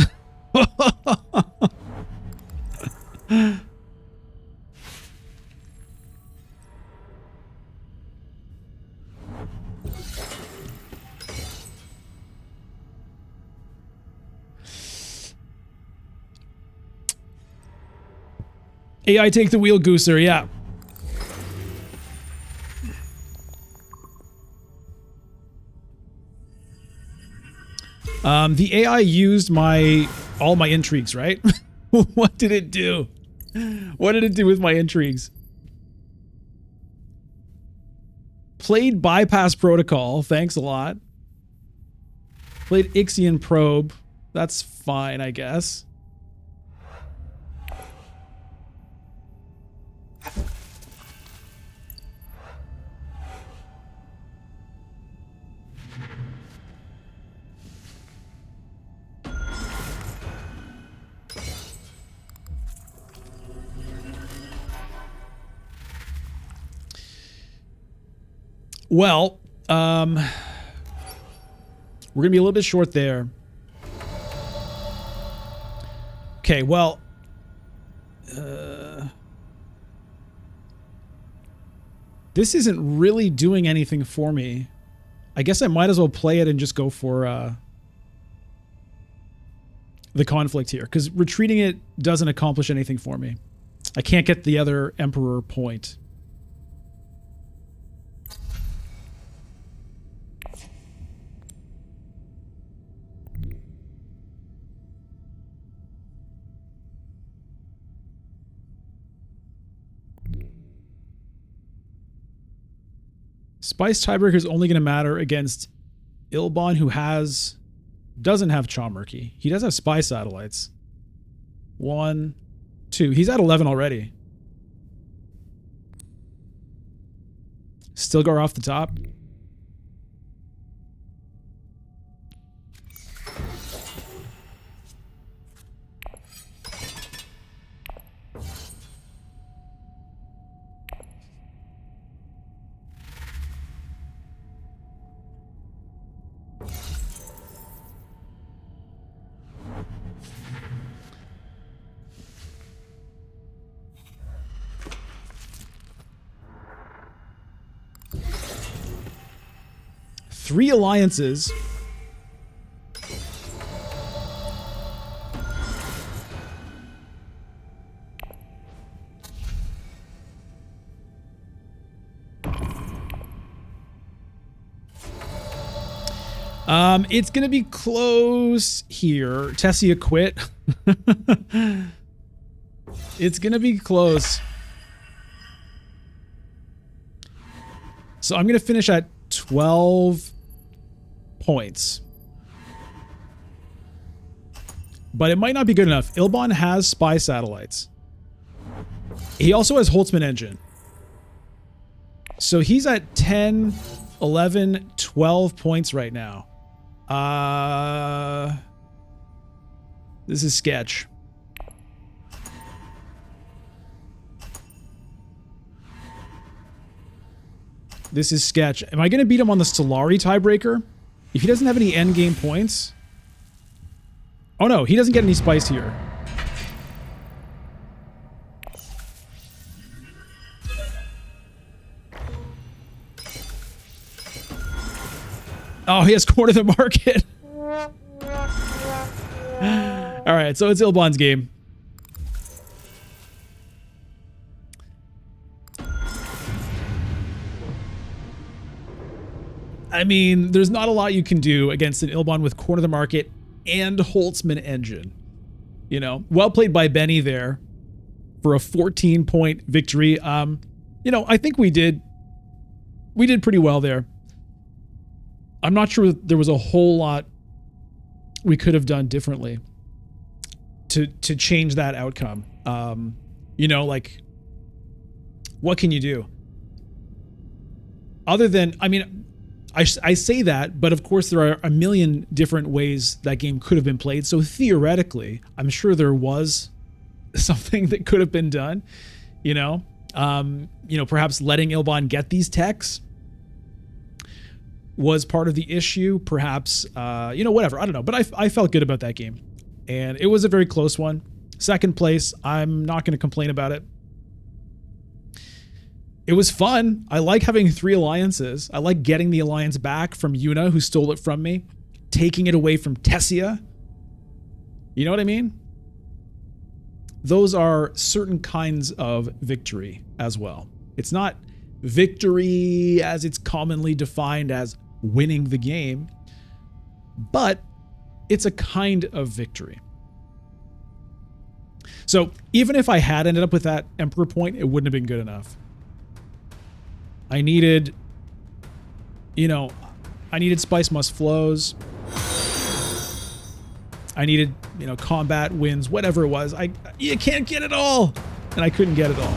AI take the wheel, Gooser. Yeah. The AI used all my intrigues, right? What did it do? What did it do with my intrigues? Played bypass protocol. Thanks a lot. Played Ixian probe. That's fine, I guess. Well, we're going to be a little bit short there. Okay, well, this isn't really doing anything for me. I guess I might as well play it and just go for the conflict here, because retreating it doesn't accomplish anything for me. I can't get the other Emperor point. Spice tiebreaker is only going to matter against Ilbon, who doesn't have Chomurky. He does have spy satellites. 1, 2. He's at 11 already. Stilgar off the top. Three alliances. It's gonna be close here. Tessia quit. It's gonna be close. So I'm gonna finish at 12 points. But it might not be good enough. Ilbon has spy satellites. He also has Holtzman engine. So he's at 10, 11, 12 points right now. This is sketch. This is sketch. Am I going to beat him on the Stellarii tiebreaker? If he doesn't have any endgame points... Oh no, he doesn't get any spice here. Oh, he has corner the market. Alright, so it's Ilbon's game. I mean, there's not a lot you can do against an Ilbon with corner the market and Holtzman engine. You know, well played by Benny there for a 14-point victory. You know, I think we did we did pretty well there. I'm not sure there was a whole lot we could have done differently to change that outcome. You know, like, what can you do? Other than, I mean, I say that, but of course there are a million different ways that game could have been played. So theoretically, I'm sure there was something that could have been done, you know, perhaps letting Ilbon get these techs was part of the issue. Perhaps, whatever, I don't know, but I felt good about that game, and it was a very close one. Second place, I'm not going to complain about it. It was fun. I like having 3 alliances. I like getting the alliance back from Yuna, who stole it from me, taking it away from Tessia. You know what I mean? Those are certain kinds of victory as well. It's not victory as it's commonly defined as winning the game, but it's a kind of victory. So even if I had ended up with that Emperor point, it wouldn't have been good enough. I needed Spice Must Flows. I needed, combat wins, whatever it was. You can't get it all. And I couldn't get it all.